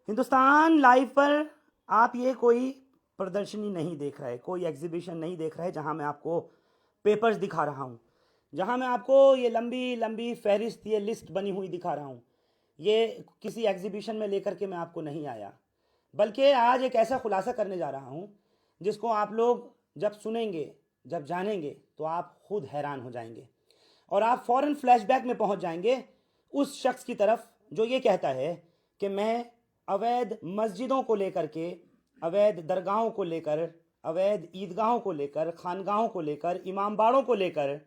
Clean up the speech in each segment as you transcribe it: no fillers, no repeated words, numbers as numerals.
Hindustan live पर आप ये कोई प्रदर्शनी नहीं देख रहे, कोई एग्जीबिशन नहीं देख रहे जहां मैं आपको पेपर्स दिखा रहा हूं, जहां मैं आपको ये लंबी लंबी फहरिस्त, ये लिस्ट बनी हुई दिखा रहा हूं। ये किसी एग्जीबिशन में लेकर के मैं आपको नहीं आया, बल्कि आज एक ऐसा खुलासा करने जा रहा हूं जिसको आप लोग जब सुनेंगे, जब जानेंगे, तो आप खुद हैरान हो जाएंगे और आप फौरन फ्लैशबैक में पहुंच जाएंगे उस शख्स की तरफ जो ये कहता है कि मैं अवैध मस्जिदों को लेकर के, अवैध दरगाहों को लेकर, अवैध ईदगाहों को लेकर, खानगाहों को लेकर, इमाम बाड़ों को लेकर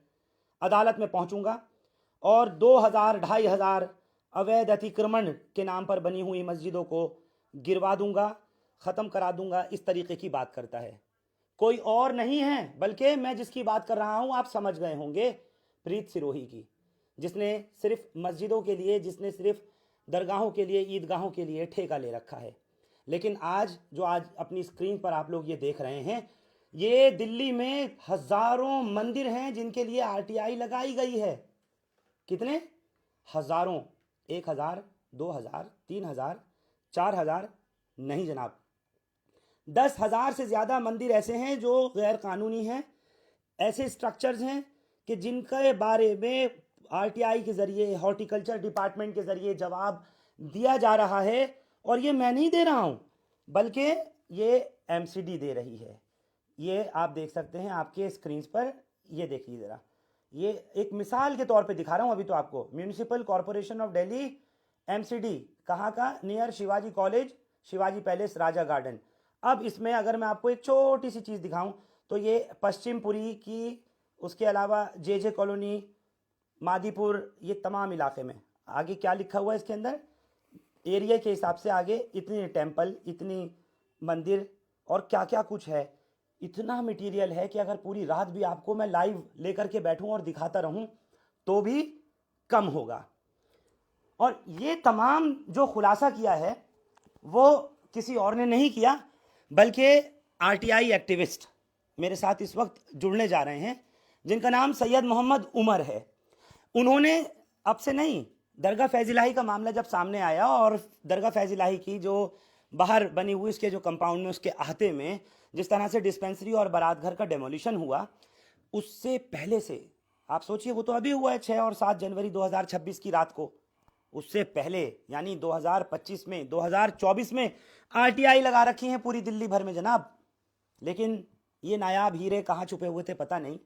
अदालत में पहुंचूंगा और 2000 2500 अवैध अतिक्रमण के नाम पर बनी हुई मस्जिदों को गिरवा दूंगा, ख़त्म करा दूंगा। इस तरीके की बात करता है। कोई और नहीं है, बल्कि मैं जिसकी बात कर रहा हूं आप समझ गए होंगे, प्रीत सिरोही की, जिसने सिर्फ मस्जिदों के लिए, जिसने सिर्फ दरगाहों के लिए, ईदगाहों के लिए ठेका ले रखा है। लेकिन आज अपनी स्क्रीन पर आप लोग ये देख रहे हैं, ये दिल्ली में हजारों मंदिर हैं जिनके लिए आरटीआई लगाई गई है। कितने? हजारों। 1000, 2000, 3000, 4000 नहीं जनाब, 10,000 से ज़्यादा मंदिर ऐसे हैं जो गैर कानूनी हैं। ऐसे स्ट्रक्चर्स हैं कि जिनके बारे में आरटीआई के ज़रिए, हॉर्टिकल्चर डिपार्टमेंट के ज़रिए जवाब दिया जा रहा है। और ये मैं नहीं दे रहा हूँ, बल्कि ये एमसीडी दे रही है। ये आप देख सकते हैं आपके स्क्रीन पर, ये देखिए ज़रा, ये एक मिसाल के तौर पे दिखा रहा हूँ अभी तो आपको। Municipal Corporation of Delhi, MCD, कहाँ का? Near Shivaji College, Shivaji Palace, Raja Garden. अब इसमें अगर मैं आपको एक छोटी सी चीज़ दिखाऊं तो ये पश्चिमपुरी की, उसके अलावा जे कॉलोनी, मादीपुर, ये तमाम इलाके में आगे क्या लिखा हुआ है इसके अंदर, एरिया के हिसाब से आगे इतनी टेम्पल, इतनी मंदिर और क्या क्या कुछ है। इतना मटेरियल है कि अगर पूरी रात भी आपको मैं लाइव लेकर के बैठूं और दिखाता रहूं तो भी कम होगा। और ये तमाम जो खुलासा किया है वो किसी और ने नहीं किया, बल्कि आरटीआई एक्टिविस्ट मेरे साथ इस वक्त जुड़ने जा रहे हैं, जिनका नाम सैयद मोहम्मद उमर है। उन्होंने अब से नहीं, दरगाह फैज़ इलाही का मामला जब सामने आया और दरगाह फैज़ इलाही की जो बाहर बनी हुई उसके जो कंपाउंड में, उसके अहाते में जिस तरह से डिस्पेंसरी और बारात घर का डेमोलिशन हुआ, उससे पहले से आप सोचिए, वो तो अभी हुआ है 6 और 7 जनवरी 2026 की रात को। उससे पहले यानी 2025 में, 2024 में आरटीआई लगा रखी हैं पूरी दिल्ली भर में जनाब। लेकिन ये नायाब हीरे कहाँ छुपे हुए थे पता नहीं।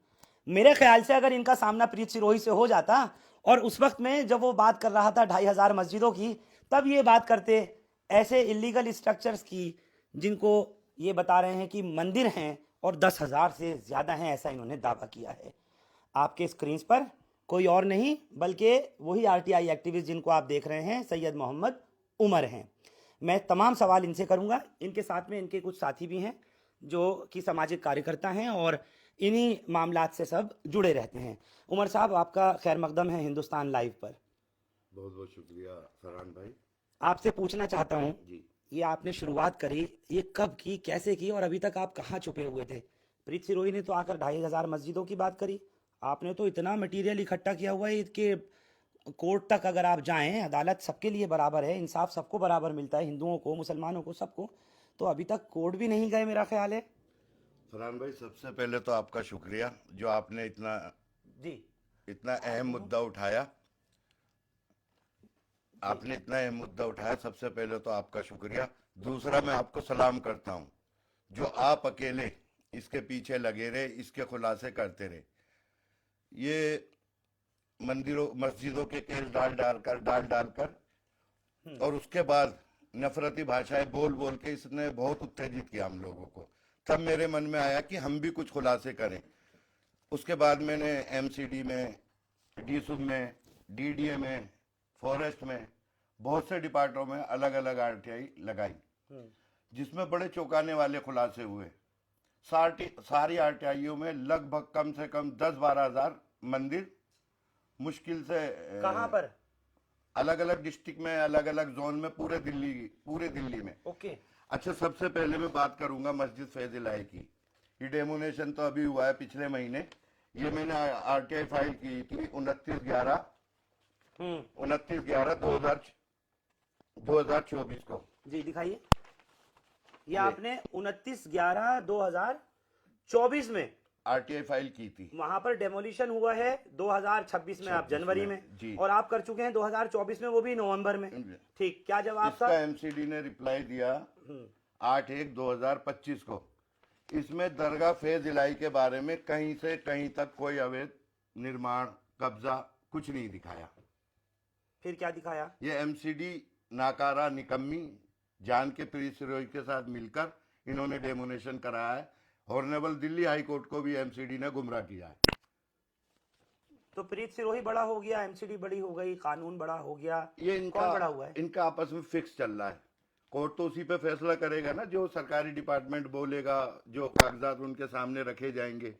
मेरे ख्याल से अगर इनका सामना प्रीत सिरोही से हो जाता और उस वक्त में जब वो बात कर रहा था 2500 मस्जिदों की, तब ये बात करते ऐसे इलीगल स्ट्रक्चर्स की जिनको ये बता रहे हैं कि मंदिर हैं और 10,000 से ज़्यादा हैं, ऐसा इन्होंने दावा किया है। आपके स्क्रीन पर कोई और नहीं बल्कि वही आरटीआई एक्टिविस्ट जिनको आप देख रहे हैं, सैयद मोहम्मद उमर हैं। मैं तमाम सवाल इनसे करूंगा। इनके साथ में इनके कुछ साथी भी हैं जो कि सामाजिक कार्यकर्ता हैं और इन्हीं मामलात से सब जुड़े रहते हैं। उमर साहब, आपका खैर मकदम है हिंदुस्तान लाइव पर। बहुत बहुत शुक्रिया फरहान भाई। आपसे पूछना चाहता हूँ जी, ये आपने शुरुआत करी, ये कब की, कैसे की और अभी तक आप कहाँ छुपे हुए थे? प्रीत सिरोही ने तो आकर 2500 मस्जिदों की बात करी, आपने तो इतना मटेरियल इकट्ठा किया हुआ है कि कोर्ट तक अगर आप जाएं, अदालत सबके लिए बराबर है, इंसाफ सबको बराबर मिलता है, हिंदुओं को, मुसलमानों को, सबको। तो अभी तक कोर्ट भी नहीं गए मेरा ख्याल है। फरहान भाई, सबसे पहले तो आपका शुक्रिया जो आपने इतना अहम मुद्दा उठाया। आपने इतना अहम मुद्दा उठाया, सबसे पहले तो आपका शुक्रिया। दूसरा, मैं आपको सलाम करता हूं जो आप अकेले इसके पीछे लगे रहे, इसके खुलासे करते रहे। ये मंदिरों मस्जिदों के केस डाल डालकर और उसके बाद नफरती भाषाएं बोल बोल के इसने बहुत उत्तेजित किया हम लोगों को। तब मेरे मन में आया कि हम भी कुछ खुलासे करें। उसके बाद मैंने एमसीडी में, डीसूब में, डीडीए में, फॉरेस्ट में, बहुत से डिपार्टमेंटों में अलग अलग आरटीआई लगाई, जिसमें बड़े चौंकाने वाले खुलासे हुए। सारी आरटीआईओं में लगभग कम से कम 10-12 हजार मंदिर मुश्किल से, कहाँ पर? अलग अलग डिस्ट्रिक्ट में, अलग अलग जोन में, पूरे दिल्ली में। ओके। अच्छा, सबसे पहले मैं बात करूंगा मस्जिद फैज़ इलाही की। ये डेमोनेशन तो अभी हुआ है पिछले महीने। ये मैंने आरटीआई फाइल की थी 29/11/2024 को। जी दिखाइए। ये आपने 29/11/2024 में आरटीआई फाइल की थी। वहां पर डेमोलिशन हुआ है 2026 में, आप 26 जनवरी में, में, जी। और आप कर चुके हैं 2024 में, वो भी नवंबर में। ठीक, क्या जवाब इसका था? एमसीडी ने रिप्लाई दिया 8/1/2025 को। इसमें दरगाह फेज इलाई के बारे में कहीं से कहीं तक कोई अवैध निर्माण, कब्जा कुछ नहीं दिखाया। फिर क्या दिखाया? ये एमसीडी नाकारा, निकम्मी, जान के प्रीत सिरोही के साथ मिलकर इन्होंने डेमोनेशन कराया है। हॉनरेबल दिल्ली हाई कोर्ट को भी एमसीडी ने गुमराह किया है। तो प्रीत सिरोही बड़ा हो गया, एमसीडी बड़ी हो गई, कानून बड़ा हो गया, ये इनका कौन बड़ा हुआ है? इनका आपस में फिक्स चल रहा है। कोर्ट तो उसी पे फैसला करेगा ना जो सरकारी डिपार्टमेंट बोलेगा, जो कागजात उनके सामने रखे जाएंगे।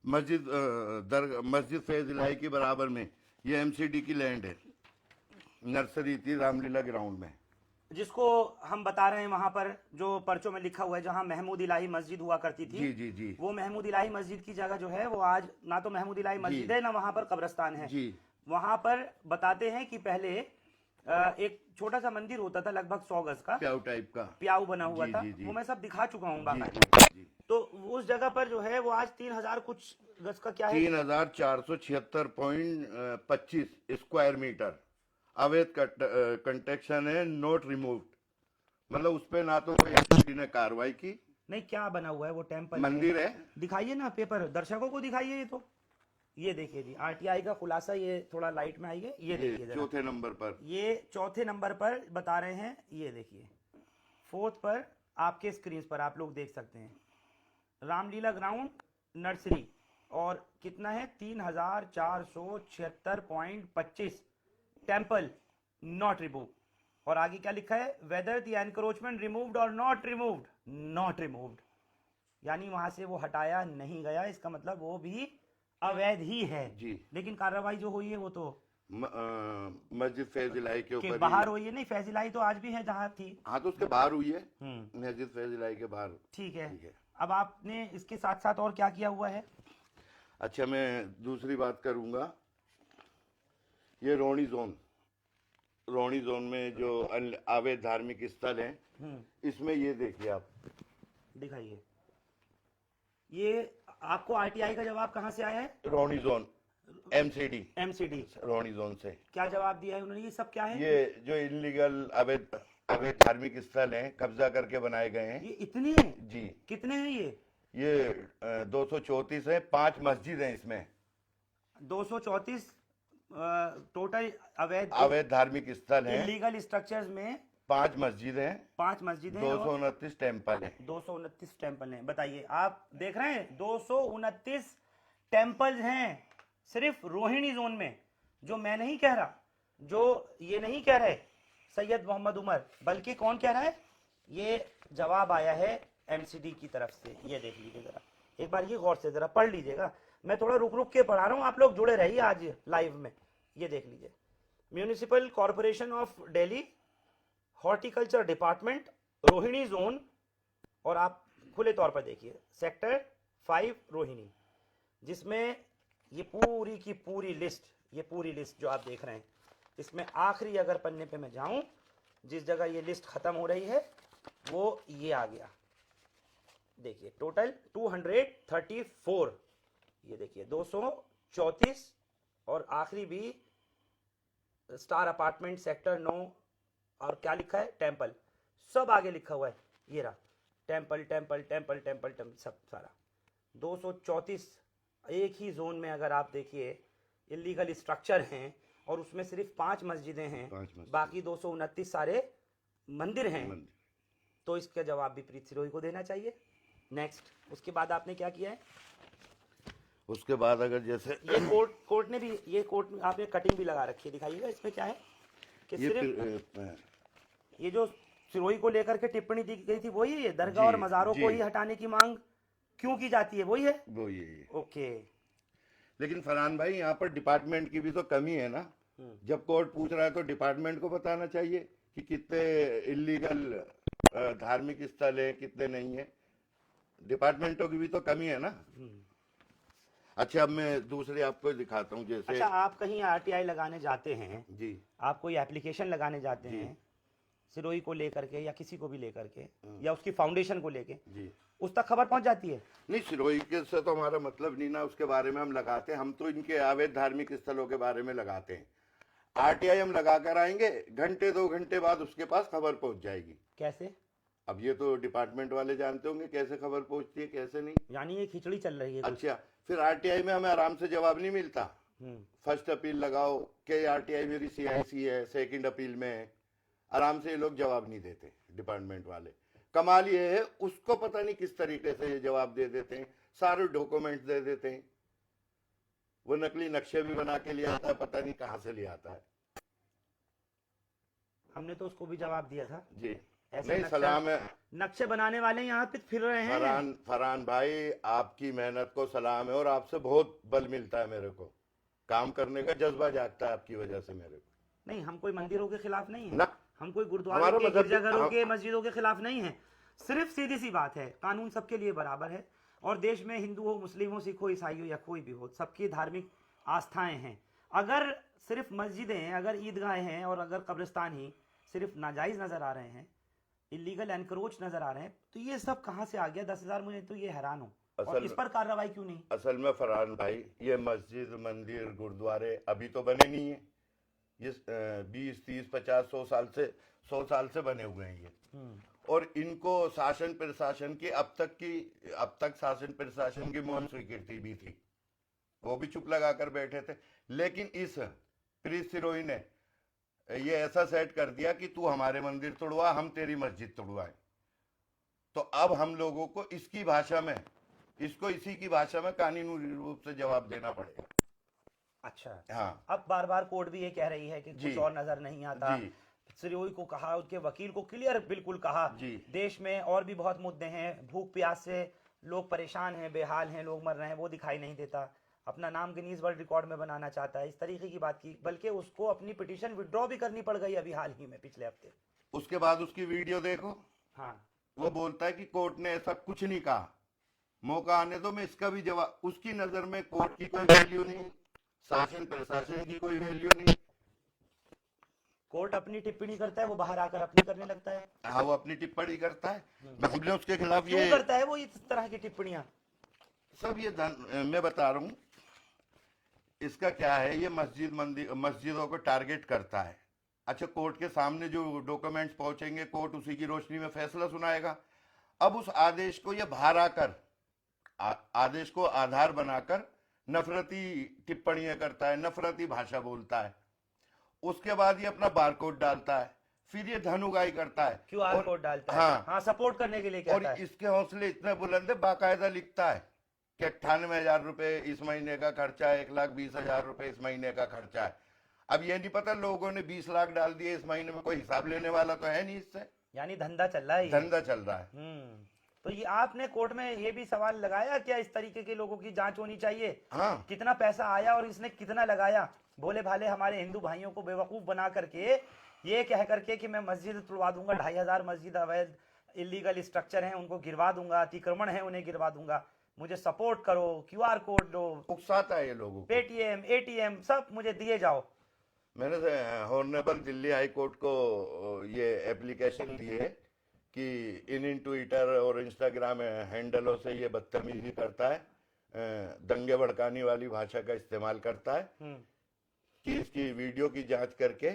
मस्जिद फैज इलाही के बराबर में ये एमसीडी की लैंड है। नर्सरी थी रामलीला ग्राउंड में, जिसको हम बता रहे हैं वहां पर जो पर्चों में लिखा हुआ है, जहां महमूद इलाही मस्जिद हुआ करती थी। जी जी जी वो महमूद इलाही मस्जिद की जगह जो है वो आज ना तो महमूद इलाही मस्जिद है, ना वहां पर कब्रिस्तान है। जी। वहां पर बताते हैं कि पहले एक छोटा सा मंदिर होता था, लगभग 100 गज का, प्याऊ टाइप का। प्याऊ बना हुआ जी, था। जी, जी। वो मैं सब दिखा चुका हूँ जी, बाकायदा। जी। तो उस जगह पर जो है वो आज 3000 कुछ गज का क्या है, 3476.25 स्क्वायर मीटर अवैध कंस्ट्रक्शन है, नोट रिमूव्ड। मतलब उस पे ना तो कोई एमसीडी ने कार्रवाई की। नहीं क्या बना हुआ है, वो टेम्पल मंदिर है। दिखाइए ना, पेपर दर्शकों को दिखाइए। ये तो ये देखिए जी, आरटीआई का खुलासा, ये थोड़ा लाइट में आइए, ये देखिए जरा। चौथे नंबर पर, ये चौथे नंबर पर बता रहे हैं, ये देखिए। फोर्थ पर आपके स्क्रीन पर आप लोग देख सकते हैं, रामलीला ग्राउंड नर्सरी, और कितना है 3476.25 टेम्पल नॉट रिमूव। और आगे क्या लिखा है, वेदर द एनक्रोचमेंट रिमूव्ड और नॉट रिमूव्ड, नॉट रिमूव्ड, यानी वहां से वो हटाया नहीं गया। इसका मतलब वो भी अवैध ही है जी। लेकिन कार्रवाई जो हुई है वो तो मस्जिद फैज इलाही के ऊपर बाहर हुई है। नहीं, फैजिलाई तो आज भी है जहां थी। हाँ तो उसके बाहर हुई है, मस्जिद फैज इलाही के बाहर। ठीक है। ठीक है। अब आपने इसके साथ साथ और क्या किया हुआ है? अच्छा, मैं दूसरी बात करूंगा। ये रोणी जोन में जो अवैध धार्मिक स्थल है, इसमें ये देखिए आप, दिखाइए। ये आपको आरटीआई का जवाब कहां से आया है? रोणी जोन एमसीडी रोणी जोन से। क्या जवाब दिया है उन्होंने? ये सब क्या है? ये जो इलीगल अवैध धार्मिक स्थल हैं, कब्जा करके बनाए गए हैं। ये इतने हैं? जी। कितने हैं ये 234 है, 5 मस्जिद हैं इसमें। 234 टोटल अवैध धार्मिक स्थल हैं। इलीगल स्ट्रक्चर्स में 5 मस्जिद हैं, 5 मस्जिदें, 229 टेम्पल हैं। 229 टेम्पल हैं। बताइए, आप देख रहे हैं 229 टेम्पल्स हैं सिर्फ रोहिणी जोन में। जो मैं नहीं कह रहा, जो ये नहीं कह रहे सैयद मोहम्मद उमर, बल्कि कौन कह रहा है? ये जवाब आया है एमसीडी की तरफ से। ये देख लीजिए जरा, एक बार ये गौर से जरा पढ़ लीजिएगा। मैं थोड़ा रुक रुक के पढ़ा रहा हूं, आप लोग जुड़े रहिए आज लाइव में। ये देख लीजिए, municipal Corporation of Delhi, horticulture department, Rohini zone, और आप खुले तौर पर देखिए सेक्टर 5 रोहिणी, जिसमें ये पूरी की पूरी लिस्ट, ये पूरी लिस्ट जो आप देख रहे हैं, इसमें आखिरी अगर पन्ने पे मैं जाऊं, जिस जगह ये लिस्ट खत्म हो रही है वो ये आ गया। देखिए टोटल 234, ये देखिए 234, और आखिरी भी स्टार अपार्टमेंट सेक्टर 9, और क्या लिखा है? टेम्पल। सब आगे लिखा हुआ है, ये रहा temple temple temple temple temple, सब सारा 234 एक ही जोन में। अगर आप देखिए इलीगल स्ट्रक्चर हैं, और उसमें सिर्फ 5 मस्जिदें हैं, बाकी 229 सारे मंदिर हैं। तो इसका जवाब भी प्रीत सिरोही को देना चाहिए। नेक्स्ट, उसके बाद आपने क्या किया है? उसके बाद अगर जैसे ये कोर्ट ने भी, ये कोर्ट में आपने कटिंग भी लगा रखी है, दिखाइएगा। इसमें क्या है कि सिर्फ ये जो सिरोही को लेकर के टिप्पणी दी गई थी वही है। ये दरगाह और मज़ारों को ही हटाने की मांग क्यों की जाती है, वही है। ओके। लेकिन फरहान भाई, यहाँ पर डिपार्टमेंट की भी तो कमी है ना। जब कोर्ट पूछ रहा है तो डिपार्टमेंट को बताना चाहिए कि कितने इलीगल धार्मिक स्थल है, कितने नहीं है। डिपार्टमेंटों की भी तो कमी है ना। अच्छा, अब मैं दूसरे आपको दिखाता हूँ। जैसे अच्छा, आप कहीं आरटीआई लगाने जाते हैं जी, आप कोई एप्लीकेशन लगाने जाते हैं, सिरोही को लेकर के या किसी को भी लेकर के या उसकी फाउंडेशन को लेके जी उस तक खबर पहुंच जाती है? नहीं, सिरोही के से तो हमारा मतलब नहीं ना, उसके बारे में हम लगाते हैं, हम तो इनके अवैध धार्मिक स्थलों के बारे में लगाते हैं। आरटीआई हम लगा कर आएंगे, घंटे 2 घंटे बाद उसके पास खबर पहुंच जाएगी। कैसे? अब ये तो डिपार्टमेंट वाले जानते होंगे कैसे खबर पहुंचती है कैसे नहीं। यानी ये खिचड़ी चल रही है कुछ। अच्छा, फिर आरटीआई में हमें आराम से जवाब नहीं मिलता। फर्स्ट अपील लगाओ कि आरटीआई मेरी सीआईसी है, सेकंड अपील में है, आराम से ये लोग जवाब नहीं देते डिपार्टमेंट वाले। कमाल ये है, उसको पता नहीं किस तरीके से ये जवाब दे देते हैं, सारे डॉक्यूमेंट्स दे देते हैं, वो नकली नक्शे भी बना के ले आता है, पता नहीं कहाँ से ले आता है। हमने तो उसको भी जवाब दिया था। जी ऐसे नहीं, नक्शा- सलाम है नक्शे बनाने वाले यहाँ पे फिर रहे हैं। फरहान भाई, आपकी मेहनत को सलाम है और आपसे बहुत बल मिलता है मेरे को, काम करने का जज्बा जागता है आपकी वजह से मेरे को। नहीं, हम कोई मंदिरों के खिलाफ नहीं है ना, हम कोई गुरुद्वारे हमारा के, मजहब- गिरजाघरों के, मस्जिदों के खिलाफ नहीं है। सिर्फ सीधी सी बात है, कानून सबके लिए बराबर है और देश में हिंदू हो, मुस्लिम हो, सिख हो, ईसाई हो या कोई भी हो, सबकी धार्मिक आस्थाएं हैं। अगर सिर्फ मस्जिदें हैं, अगर ईदगाहें हैं और अगर कब्रिस्तान ही सिर्फ नाजायज नजर आ रहे हैं, इलीगल एनक्रोच नजर आ रहे हैं, तो ये सब कहाँ से आ गया 10,000? मुझे तो ये हैरान हूँ, और इस पर कार्रवाई क्यों नहीं? असल में फरहान भाई, ये मस्जिद, मंदिर, गुरुद्वारे अभी तो बने नहीं है, ये 20, 30, 50, 100 साल से बने हुए हैं ये। और इनको शासन प्रशासन की अब तक शासन प्रशासन की मौन स्वीकृति भी थी, वो भी चुप लगा कर बैठे थे। लेकिन इस प्रीत सिरोही ने ये ऐसा सेट कर दिया कि तू हमारे मंदिर तोड़वा, हम तेरी मस्जिद तोड़वाए। तो अब हम लोगों को इसकी भाषा में, इसको इसी की भाषा में कानूनी रूप से जवाब देना पड़ेगा। अच्छा, हाँ अब बार बार कोर्ट भी ये कह रही है कि जी। कुछ और नजर नहीं आता। जी सिरोही को कहा, उसके वकील को क्लियर बिल्कुल कहा, जी। देश में और भी बहुत मुद्दे हैं, भूख प्यास से लोग परेशान हैं, बेहाल हैं, लोग मर रहे हैं, वो दिखाई नहीं देता। अपना नाम गिनीज वर्ल्ड रिकॉर्ड में बनाना चाहता है, इस तरीके की बात की, बल्कि उसको अपनी पिटीशन विड्रॉ भी करनी पड़ गई अभी हाल ही में, पिछले हफ्ते। उसके बाद उसकी वीडियो देखो, हाँ, वो बोलता है कि कोर्ट ने ऐसा कुछ नहीं कहा, मौका आने दो मैं इसका भी जवाब। उसकी नजर में कोर्ट की कोई वैल्यू नहीं, शासन प्रशासन की कोई वैल्यू नहीं। कोर्ट अपनी टिप्पणी करता है, वो बाहर आकर अपनी करने लगता है। हाँ, वो अपनी टिप्पणी करता है, हमने उसके खिलाफ क्यों ये करता है वो इस तरह की टिप्पणियां? सब ये मैं बता रहा हूँ इसका क्या है। ये मस्जिदों को टारगेट करता है। अच्छा, कोर्ट के सामने जो डॉक्यूमेंट्स पहुंचेंगे, कोर्ट उसी की रोशनी में फैसला सुनाएगा। अब उस आदेश को ये बाहर आकर आदेश को आधार बनाकर नफरती टिप्पणियां करता है, नफरती भाषा बोलता है। उसके बाद ये अपना बारकोड डालता है, फिर ये धन उगाई करता है, QR कोड डालता है। हाँ, हाँ, सपोर्ट करने के लिए और कहता है। इसके हौसले इतने बुलंद है, बाकायदा लिखता है कि 98,000 रुपए इस महीने का खर्चा है, 1,20,000 रुपए इस महीने का खर्चा है। अब ये नहीं पता लोगों ने 20 लाख डाल दिए इस महीने में, कोई हिसाब लेने वाला तो है नहीं इससे। यानी धंधा चल रहा है ये। धंधा चल रहा है। तो ये आपने कोर्ट में ये भी सवाल लगाया क्या, इस तरीके के लोगों की जांच होनी चाहिए? हाँ, कितना पैसा आया और इसने कितना लगाया? भोले भाले हमारे हिंदू भाइयों को बेवकूफ बना करके ये कह करके कि मैं मस्जिद तुड़वा दूंगा, 2,500 मस्जिद अवैध इलीगल स्ट्रक्चर हैं उनको गिरवा दूंगा, अतिक्रमण है उन्हें गिरवा दूंगा, मुझे सपोर्ट करो, QR कोड दो, उकसाता है ये लोगों को। पेटीएम, ATM सब मुझे दिए जाओ। मैंने हॉनरेबल दिल्ली हाई कोर्ट को ये एप्लीकेशन दी है कि इन ट्विटर और इंस्टाग्राम हैंडलों से ये बदतमीजी करता है, दंगे भड़काने वाली भाषा का इस्तेमाल करता है, कि इसकी वीडियो की जांच करके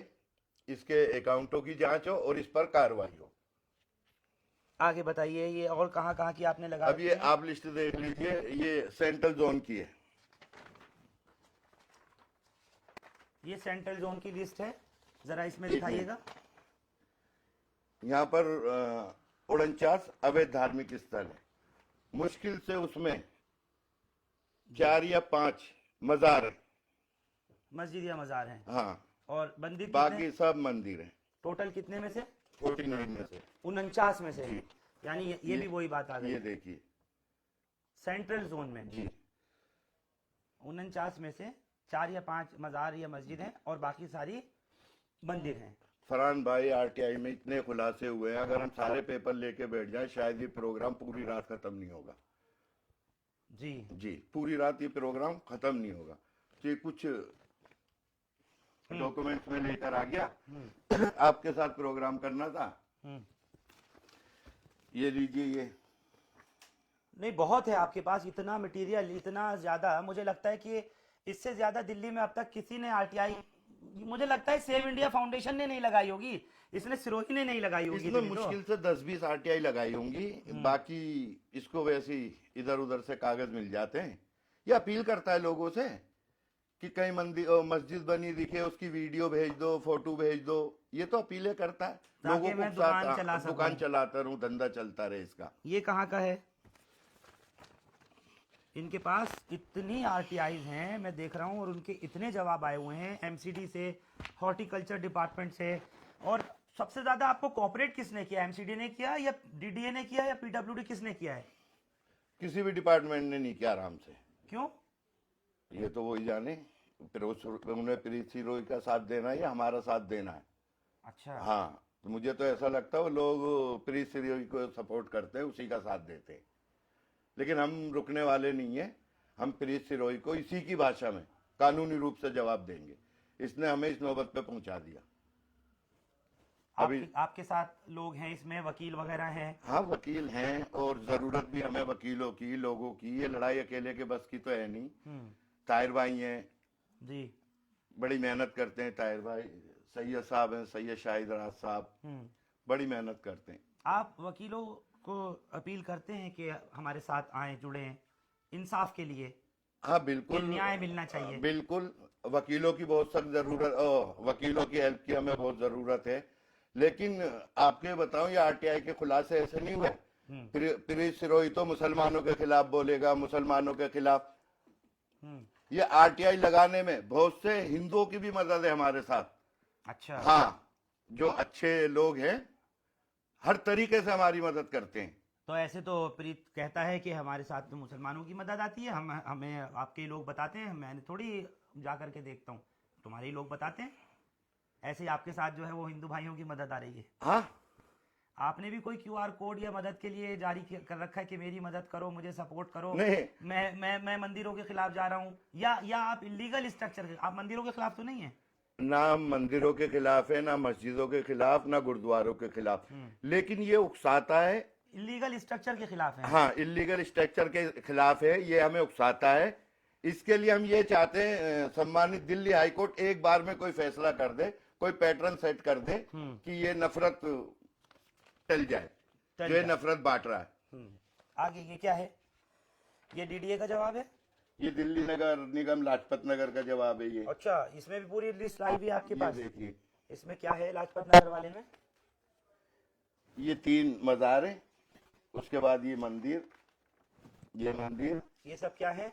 इसके अकाउंटों की जांच हो और इस पर कार्रवाई हो। आगे बताइए, ये और कहाँ कहाँ की आपने लगा? अब ये आप लिस्ट देख लीजिए, ये सेंट्रल जोन की है। ये सेंट्रल जोन की लिस्ट है, जरा इसमें दिखाइएगा। यहाँ पर 49 अवैध धार्मिक स्थल है, मुश्किल से उसमें 4 या 5 मजार है। मस्जिद या मजार हैं। हाँ, और मंदिर बाकी सब मंदिर है। टोटल कितने में से? 49 में से 49 में से। जी। यानी ये भी वही बात आ गई। ये देखिए सेंट्रल जोन में जी, 49 में से 4 या 5 मजार या मस्जिद हैं और बाकी सारी मंदिर हैं। फरहान भाई, आरटीआई में इतने खुलासे हुए हैं, अगर हम सारे पेपर लेके बैठ जाएं शायद ये प्रोग्राम पूरी रात खत्म नहीं होगा। जी, जी, पूरी रात ये प्रोग्राम खत्म नहीं होगा। तो ये कुछ डॉक्यूमेंट्स में लेकर आ गया। आपके साथ प्रोग्राम करना था। ये लीजिए। ये नहीं, बहुत है आपके पास इतना मटेरियल, इतना ज्यादा। मुझे लगता है कि इससे ज्यादा दिल्ली में अब तक किसी ने आरटीआई, मुझे लगता है सेव इंडिया फाउंडेशन ने नहीं लगाई होगी, इसने सिरोही ने नहीं लगाई होगी इसमें इतनी तो। मुश्किल से 10-20 आरटीआई लगाई होंगी, बाकी इसको वैसे ही इधर उधर से कागज मिल जाते हैं। ये अपील करता है लोगों से कि कहीं मंदिर मस्जिद बनी दिखे उसकी वीडियो भेज दो, फोटो भेज दो। ये तो अपीलें करता है ताकि लोगों मैं को दुकान चला सकूं। दुकान चलाता रहूं, धंधा चलता रहे इसका। ये कहाँ का है? इनके पास इतनी आरटीआईज हैं, मैं देख रहा हूँ, और उनके इतने जवाब आए हुए हैं एमसीडी से, हॉर्टिकल्चर डिपार्टमेंट से। और सबसे ज्यादा आपको कोऑपरेट किसने किया? एमसीडी ने किया या डीडीए ने किया या पीडब्ल्यूडी, किसने किया है? किसी भी डिपार्टमेंट ने नहीं किया आराम से। क्यों? ये तो वही जाने, फिर उन्हें प्रीत सिरोही का साथ देना है या हमारा साथ देना है। अच्छा। हाँ, तो मुझे तो ऐसा लगता है वो लोग प्रीत सिरोही को सपोर्ट करते हैं, उसी का साथ देते हैं। लेकिन हम रुकने वाले नहीं है। हम प्रीत सिरोही को इसी की भाषा में कानूनी रूप से जवाब देंगे। इसने हमें इस नौबत पे पहुंचा दिया। आपके साथ लोग हैं इसमें, वकील वगैरह हैं? हाँ, वकील हैं, और जरूरत भी हमें वकीलों की, लोगों की। ये लड़ाई अकेले के बस की तो है नहीं। ताहिर भाई हैं जी, बड़ी मेहनत करते हैं। ताहिर भाई, सैयद साहब हैं, सैयद शाहिद राज साहब बड़ी मेहनत करते हैं। आप वकीलों को अपील करते हैं कि हमारे साथ आए, जुड़े इंसाफ के लिए? हाँ बिल्कुल, न्याय मिलना चाहिए। बिल्कुल। वकीलों की बहुत सख्त जरूरत, वकीलों की हेल्प की हमें बहुत जरूरत है। लेकिन आपके बताऊं, ये आरटीआई के खुलासे ऐसे नहीं हुए। प्रीत सिरोही तो मुसलमानों के खिलाफ बोलेगा, मुसलमानों के खिलाफ। ये आरटीआई लगाने में बहुत से हिंदुओं की भी मदद है हमारे साथ। अच्छा। हाँ, जो अच्छे लोग हैं हर तरीके से हमारी मदद करते हैं। तो ऐसे तो प्रीत कहता है कि हमारे साथ तो मुसलमानों की मदद आती है, हमें आपके लोग बताते हैं, मैंने थोड़ी जा करके देखता हूँ, तुम्हारे ही लोग बताते हैं। ऐसे ही आपके साथ जो है वो हिंदू भाइयों की मदद आ रही है। हाँ, आपने भी कोई क्यूआर कोड या मदद के लिए जारी कर रखा है कि मेरी मदद करो, मुझे सपोर्ट करो? नहीं, मैं मंदिरों के खिलाफ जा रहा हूँ, या आप इलीगल स्ट्रक्चर, आप मंदिरों के खिलाफ तो नहीं है? ना मंदिरों के खिलाफ है, ना मस्जिदों के खिलाफ, ना गुरुद्वारों के खिलाफ। लेकिन ये उकसाता है। इलीगल स्ट्रक्चर के खिलाफ है। हाँ, इलीगल स्ट्रक्चर के खिलाफ है, ये हमें उकसाता है। इसके लिए हम ये चाहते हैं सम्मानित दिल्ली हाई कोर्ट एक बार में कोई फैसला कर दे, कोई पैटर्न सेट कर दे कि ये नफरत टल जाए, जो ये नफरत बांट रहा है। आगे ये क्या है? ये डीडीए का जवाब है? ये दिल्ली नगर निगम लाजपत नगर का जवाब है ये। अच्छा, इसमें भी पूरी लिस्ट आई हुई है आपके पास? देखिए, इसमें क्या है लाजपत नगर वाले में? ये 3 मजार है, उसके बाद ये मंदिर, ये मंदिर, ये सब क्या है?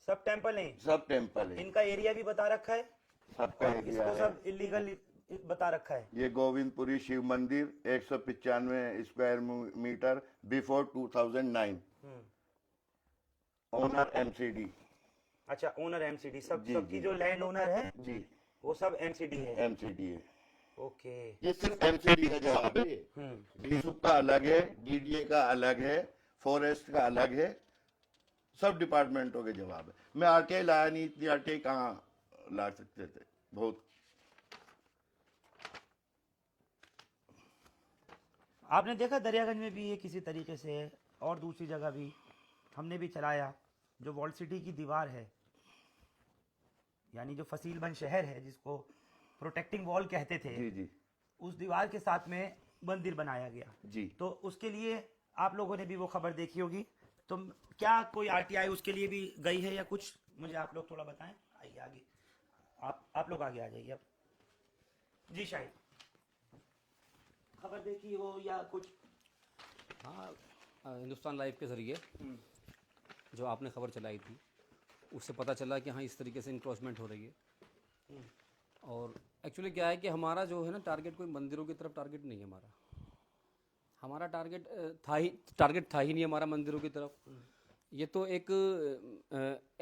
सब टेम्पल हैं? सब टेम्पल है। इनका एरिया भी बता रखा है? सबका एरिया इसको है। सब इलीगल बता रखा है। ये Govindpuri Shiv Mandir 195 square metre before 2009। Owner MCD. अच्छा, ओनर एमसीडी, जी, सबकी जी। जो लैंड ओनर है जी, वो सब एमसीडी है। एमसीडी है। ओके। ये सिर्फ एमसीडी का जवाब है। डीसूप का अलग है, डीडीए का अलग है, फॉरेस्ट का अलग है, सब डिपार्टमेंटों के जवाब है। मैं आरटीआई लाया नहीं, इतनी आरटीआई कहाँ ला सकते थे, बहुत। आपने देखा दरियागंज में भी ये किसी तरीके से, और दूसरी जगह भी हमने भी चलाया, जो वॉल सिटी की दीवार है, यानी जो फसीलबंद शहर है जिसको प्रोटेक्टिंग वॉल कहते थे, जी जी, उस दीवार के साथ में मंदिर बनाया गया जी। तो उसके लिए आप लोगों ने भी वो खबर देखी होगी। तो क्या कोई आरटीआई उसके लिए भी गई है या कुछ? मुझे आप लोग थोड़ा बताएं। आइए आगे, आप लोग आगे आ जाइए अब। जी शायद खबर देखी हो या कुछ? हाँ, हिंदुस्तान लाइव के ज़रिए जो आपने खबर चलाई थी उससे पता चला कि हाँ इस तरीके से इंक्रोचमेंट हो रही है। और एक्चुअली क्या है कि हमारा जो है ना टारगेट कोई मंदिरों की तरफ टारगेट नहीं है। हमारा टारगेट था ही नहीं हमारा मंदिरों की तरफ। ये तो एक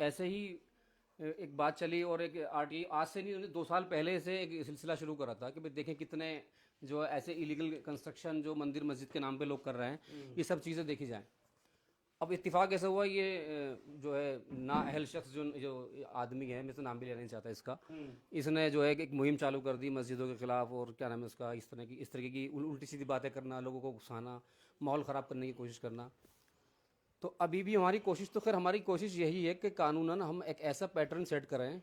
ऐसे ही एक बात चली, और एक आरटीआई आज से नहीं 2 साल पहले से एक सिलसिला शुरू करा था कि भाई देखें कितने जो ऐसे इलीगल कंस्ट्रक्शन जो मंदिर मस्जिद के नाम पे लोग कर रहे हैं, ये सब चीज़ें देखी जाएं। अब इत्तेफाक ऐसा हुआ ये जो है ना अहल शख्स जो आदमी है, मैं तो नाम भी लेना नहीं चाहता इसका, इसने जो है कि एक मुहिम चालू कर दी मस्जिदों के खिलाफ, और क्या नाम है उसका, इस तरह की उल्टी सीधी बातें करना, लोगों को उकसाना, माहौल ख़राब करने की कोशिश करना। तो अभी भी हमारी कोशिश, तो खैर हमारी कोशिश यही है कि कानूनन हम एक ऐसा पैटर्न सेट करें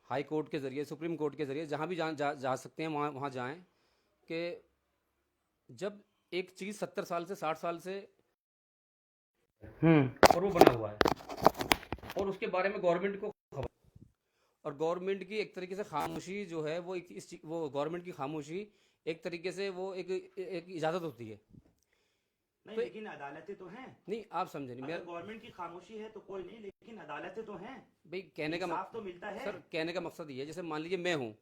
हाई कोर्ट के ज़रिए, सुप्रीम कोर्ट के ज़रिए, जहाँ भी जा सकते हैं वहाँ जाएँ, कि जब एक चीज़ 70 साल से 60 साल से और वो बना हुआ है और उसके बारे में गवर्नमेंट को खबर, और गवर्नमेंट की एक तरीके से खामोशी जो है वो वो गवर्नमेंट की खामोशी एक तरीके से वो एक इजाज़त होती है। नहीं तो लेकिन अदालतें तो हैं। नहीं, आप समझे नहीं, अगर मेरा गवर्नमेंट की खामोशी है तो कोई नहीं, लेकिन अदालतें तो हैं। भाई कहने का इंसाफ तो मिलता है। सर कहने का मकसद ये है, जैसे मान लीजिए मैं हूँ,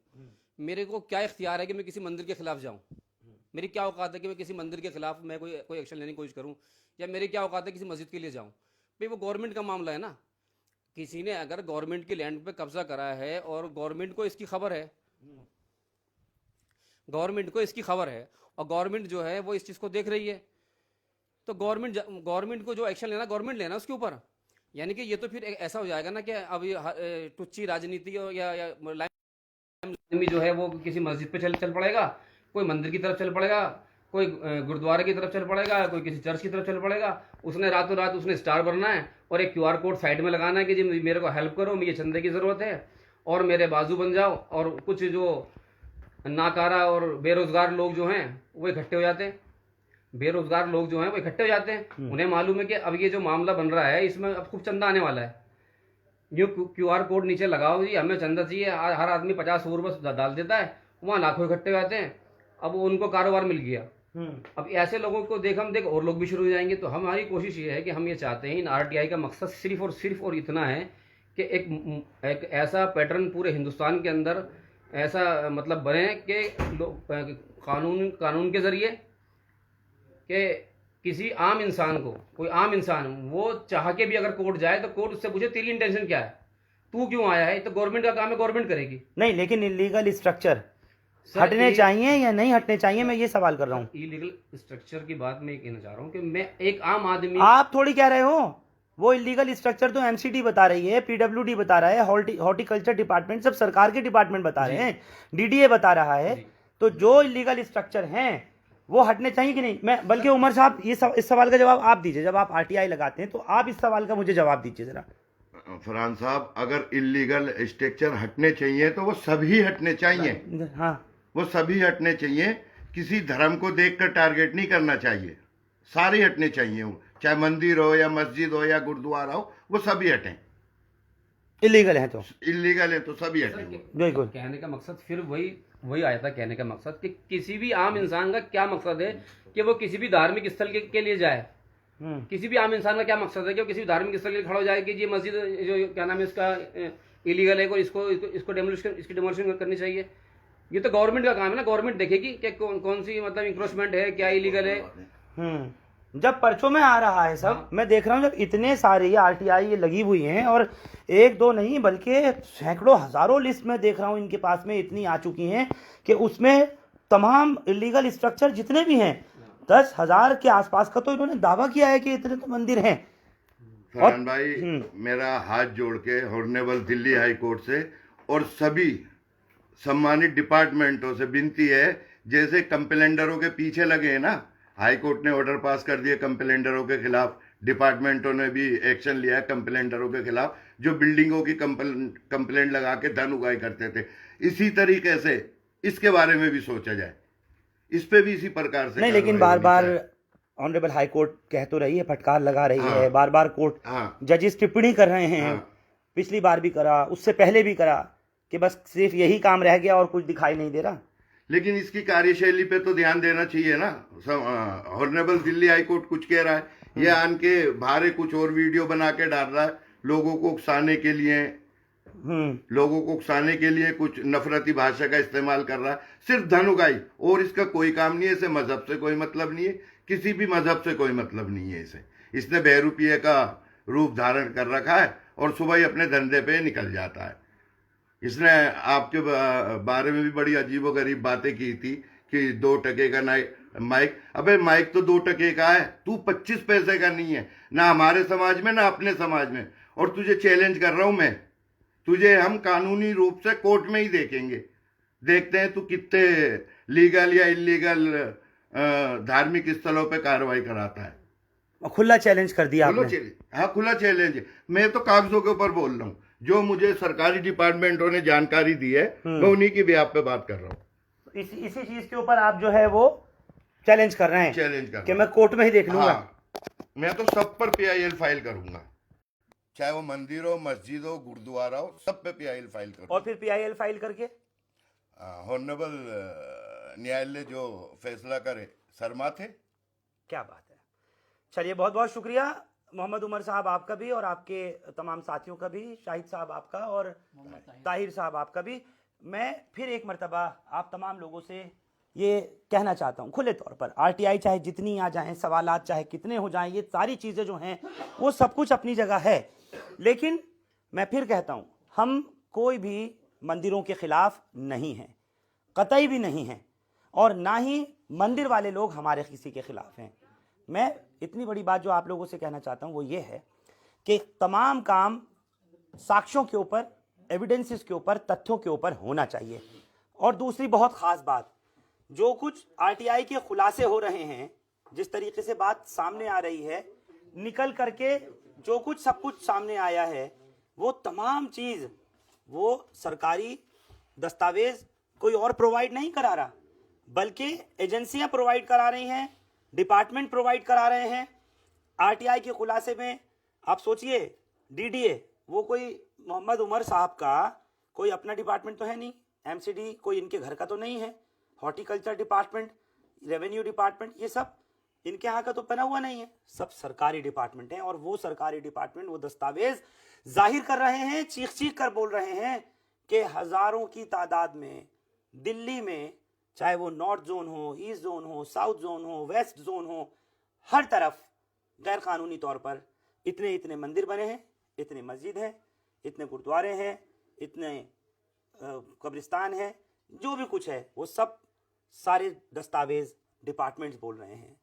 मेरे को क्या इख्तियार है कि मैं किसी मंदिर के खिलाफ जाऊँ? मेरी क्या औकात है कि मैं किसी मंदिर के खिलाफ मैं कोई एक्शन लेने की कोशिश करूँ, या मेरी क्या औकात है किसी मस्जिद के लिए जाऊँ? भाई वो गवर्नमेंट का मामला है ना। किसी ने अगर गवर्नमेंट की लैंड पे कब्जा करा है और गवर्नमेंट को इसकी खबर है, गवर्नमेंट को इसकी खबर है, और गवर्नमेंट जो है वो इस चीज़ को देख रही है, तो गवर्नमेंट को जो एक्शन लेना गवर्नमेंट लेना उसके ऊपर। यानी कि ये तो फिर ऐसा हो जाएगा ना कि अब ये टुच्ची राजनीति या आदमी जो है वो किसी मस्जिद पे चल पड़ेगा, कोई मंदिर की तरफ चल पड़ेगा, कोई गुरुद्वारे की तरफ चल पड़ेगा, कोई किसी चर्च की तरफ चल पड़ेगा। उसने रातों रात उसने स्टार बनना है और एक QR कोड साइड में लगाना है कि जी मेरे को हेल्प करो, मुझे चंदे की ज़रूरत है और मेरे बाजू बन जाओ। और कुछ जो नाकारा और बेरोजगार लोग जो हैं वो इकट्ठे हो जाते हैं, बेरोजगार लोग जो हैं वो इकट्ठे हो जाते हैं। उन्हें मालूम है कि अब ये जो मामला बन रहा है इसमें अब खूब चंदा आने वाला है। यूँ QR कोड नीचे लगाओ जी हमें चंदा चाहिए, हर आदमी 50 रुपये डाल देता है, वहाँ लाखों इकट्ठे हो जाते हैं। अब उनको कारोबार मिल गया। अब ऐसे लोगों को देख और लोग भी शुरू हो जाएंगे। तो हमारी कोशिश ये है कि हम ये चाहते हैं, इन RTI का मकसद सिर्फ और इतना है कि एक ऐसा पैटर्न पूरे हिंदुस्तान के अंदर ऐसा मतलब बने कि कानून के ज़रिए कि किसी आम इंसान को, कोई आम इंसान वो चाह के भी अगर कोर्ट जाए तो कोर्ट उससे पूछे तेरी इंटेंशन क्या है, तू क्यों आया है? तो गवर्नमेंट का काम है, गवर्नमेंट करेगी। नहीं लेकिन इलीगल स्ट्रक्चर हटने चाहिए या नहीं हटने चाहिए, मैं ये सवाल कर रहा हूँ। इलीगल स्ट्रक्चर की बात मैं कहना चाह रहा हूँ कि मैं एक आम आदमी, आप थोड़ी कह रहे हो, वो इलीगल स्ट्रक्चर तो MCD बता रही है, PWD बता रहा है, हॉर्टिकल्चर डिपार्टमेंट, सब सरकार के डिपार्टमेंट बता रहे हैं, DDA बता रहा है। तो जो इलीगल स्ट्रक्चर हैं वो हटने चाहिए कि नहीं? मैं बल्कि उमर साहब इस सवाल का जवाब आप दीजिए। जब आप RTI लगाते हैं तो आप इस सवाल का मुझे जवाब दीजिए जरा। फरहान साहब, अगर इलीगल स्ट्रक्चर हटने चाहिए तो वो सभी हटने चाहिए। हाँ, वो सभी हटने चाहिए, किसी धर्म को देखकर टारगेट नहीं करना चाहिए, सारे हटने चाहिए। वो चाहे मंदिर हो या मस्जिद हो या गुरुद्वारा हो, वो सभी हटें। इलीगल है तो इलीगल है तो सभी हटेंगे। बिल्कुल। कहने का मकसद फिर वही आया था। कहने का मकसद कि किसी भी आम इंसान का क्या मकसद है कि वो किसी भी धार्मिक स्थल के लिए जाए। किसी भी आम इंसान का क्या मकसद है कि वो किसी भी धार्मिक स्थल के लिए खड़ा हो जाए कि ये मस्जिद जो क्या नाम है इसका इलीगल है, को इसको डेमोलिशन करनी चाहिए। ये तो गवर्नमेंट का काम है ना, गवर्नमेंट देखेगी कि कौन सी मतलब इंक्रोचमेंट है, क्या इलीगल है। जब पर्चों में आ रहा है सब, मैं देख रहा हूँ जब इतने सारे RTI ये लगी हुई हैं, और एक दो नहीं बल्कि सैकड़ों हजारों लिस्ट में देख रहा हूँ इनके पास में इतनी आ चुकी हैं कि उसमें तमाम इलीगल स्ट्रक्चर जितने भी हैं 10,000 के आसपास का तो इन्होंने दावा किया है कि इतने तो मंदिर हैं। फरहान भाई, मेरा हाथ जोड़ के हॉनरेबल दिल्ली हाई कोर्ट से और सभी सम्मानित डिपार्टमेंटों से विनती है, जैसे कंप्लेंडरों के पीछे लगे हैं ना, हाई कोर्ट ने ऑर्डर पास कर दिए कंप्लेंडरों के खिलाफ, डिपार्टमेंटों ने भी एक्शन लिया है कंप्लेंडरों के खिलाफ जो बिल्डिंगों की कंप्लेंट लगा के धन उगाई करते थे। इसी तरीके से इसके बारे में भी सोचा जाए, इस पे भी इसी प्रकार से नहीं, लेकिन बार बार ऑनरेबल हाई कोर्ट कह तो रही है, फटकार लगा रही है, बार बार कोर्ट जजेस टिप्पणी कर रहे हैं। पिछली बार भी करा, उससे पहले भी करा कि बस सिर्फ यही काम रह गया और कुछ दिखाई नहीं दे रहा। लेकिन इसकी कार्यशैली पे तो ध्यान देना चाहिए ना। ऑनरेबल दिल्ली हाई कोर्ट कुछ कह रहा है, ये आन के बाहर कुछ और वीडियो बना के डाल रहा है, लोगों को उकसाने के लिए कुछ नफरती भाषा का इस्तेमाल कर रहा है, सिर्फ धन उगाई, और इसका कोई काम नहीं है। इसे मजहब से कोई मतलब नहीं है, किसी भी मजहब से कोई मतलब नहीं है इसे। इसने बहरूपिये का रूप धारण कर रखा है और सुबह ही अपने धंधे पे निकल जाता है। इसने आपके बारे में भी बड़ी अजीबोगरीब बातें की थी कि 2 टके का माइक, अबे माइक तो 2 टके का है, तू 25 पैसे का नहीं है, ना हमारे समाज में ना अपने समाज में। और तुझे चैलेंज कर रहा हूं मैं, तुझे हम कानूनी रूप से कोर्ट में ही देखेंगे, देखते हैं तू कितने लीगल या इलीगल धार्मिक स्थलों पे कार्रवाई कराता है। और खुला चैलेंज कर दिया खुला आपने। चैलेंज, हाँ खुला चैलेंज है। मैं तो कागजों के ऊपर बोल रहा हूँ, जो मुझे सरकारी डिपार्टमेंटों ने जानकारी दी है मैं उन्हीं की बिहाफ पे बात कर रहा हूँ। इसी चीज के ऊपर आप जो है वो चैलेंज कर रहे हैं चैलेंज कर कि रहा मैं कोर्ट में ही देख हूँ। लूंगा। हाँ, मैं तो सब पर PIL फाइल करूंगा, चाहे वो मंदिर हो, मस्जिद हो, गुरुद्वारा हो, सब पे PIL फाइल करूंगा। और फिर PIL फाइल करके हॉनरेबल न्यायालय जो फैसला करे शर्मा थे। क्या बात है। चलिए बहुत बहुत शुक्रिया मोहम्मद उमर साहब आपका भी, और आपके तमाम साथियों का भी, शाहिद साहब आपका और ताहिर साहब आपका भी। मैं फिर एक मर्तबा आप तमाम लोगों से ये कहना चाहता हूँ खुले तौर पर, RTI चाहे जितनी आ जाएं, सवालात चाहे कितने हो जाएं, ये सारी चीज़ें जो हैं वो सब कुछ अपनी जगह है, लेकिन मैं फिर कहता हूँ हम कोई भी मंदिरों के खिलाफ नहीं हैं, कतई भी नहीं हैं, और ना ही मंदिर वाले लोग हमारे किसी के खिलाफ हैं। मैं इतनी बड़ी बात जो आप लोगों से कहना चाहता हूँ वो ये है कि तमाम काम साक्ष्यों के ऊपर, एविडेंसेस के ऊपर, तथ्यों के ऊपर होना चाहिए। और दूसरी बहुत ख़ास बात, जो कुछ RTI के खुलासे हो रहे हैं, जिस तरीके से बात सामने आ रही है, निकल करके जो कुछ सब कुछ सामने आया है, वो तमाम चीज़ वो सरकारी दस्तावेज कोई और प्रोवाइड नहीं करा रहा, बल्कि एजेंसियां प्रोवाइड करा रही हैं, डिपार्टमेंट प्रोवाइड करा रहे हैं। RTI के खुलासे में आप सोचिए, DDA वो कोई मोहम्मद उमर साहब का कोई अपना डिपार्टमेंट तो है नहीं, MCD कोई इनके घर का तो नहीं है, हॉर्टिकल्चर डिपार्टमेंट, रेवेन्यू डिपार्टमेंट, ये सब इनके यहाँ का तो बना हुआ नहीं है, सब सरकारी डिपार्टमेंट हैं। और वो सरकारी डिपार्टमेंट वो दस्तावेज जाहिर कर रहे हैं, चीख चीख कर बोल रहे हैं कि हज़ारों की तादाद में दिल्ली में, चाहे वो नॉर्थ जोन हो, ईस्ट जोन हो, साउथ जोन हो, वेस्ट जोन हो, हर तरफ गैर कानूनी तौर पर इतने इतने मंदिर बने हैं, इतने मस्जिद हैं, इतने गुरुद्वारे हैं, इतने कब्रिस्तान हैं, जो भी कुछ है वो सब सारे दस्तावेज डिपार्टमेंट्स बोल रहे हैं।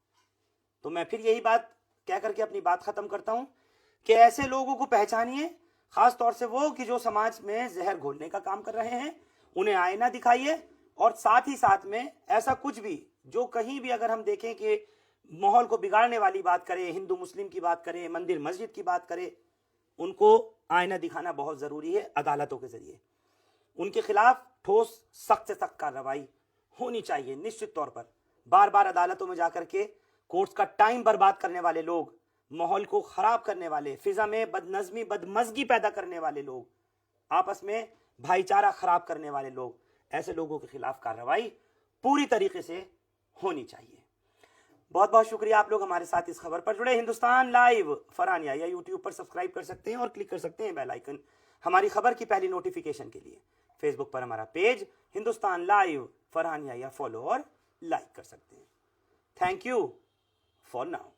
तो मैं फिर यही बात कह करके अपनी बात ख़त्म करता हूँ कि ऐसे लोगों को पहचानिए, ख़ास तौर से वो कि जो समाज में जहर घोलने का काम कर रहे हैं, उन्हें आईना दिखाइए। और साथ ही साथ में ऐसा कुछ भी जो कहीं भी अगर हम देखें कि माहौल को बिगाड़ने वाली बात करे, हिंदू मुस्लिम की बात करे, मंदिर मस्जिद की बात करे, उनको आईना दिखाना बहुत ज़रूरी है अदालतों के ज़रिए। उनके खिलाफ ठोस सख्त से सख्त कार्रवाई होनी चाहिए निश्चित तौर पर। बार बार अदालतों में जाकर के कोर्ट्स का टाइम बर्बाद करने वाले लोग, माहौल को ख़राब करने वाले, फिज़ा में बदनज़मी बदमज़गी पैदा करने वाले लोग, आपस में भाईचारा ख़राब करने वाले लोग, ऐसे लोगों के खिलाफ कार्रवाई पूरी तरीके से होनी चाहिए। बहुत बहुत शुक्रिया आप लोग हमारे साथ इस खबर पर जुड़े। हिंदुस्तान लाइव फरहानिया या यूट्यूब पर सब्सक्राइब कर सकते हैं और क्लिक कर सकते हैं बेल आइकन हमारी खबर की पहली नोटिफिकेशन के लिए। फेसबुक पर हमारा पेज हिंदुस्तान लाइव फरहानिया या फॉलो और लाइक कर सकते हैं। Thank you for now.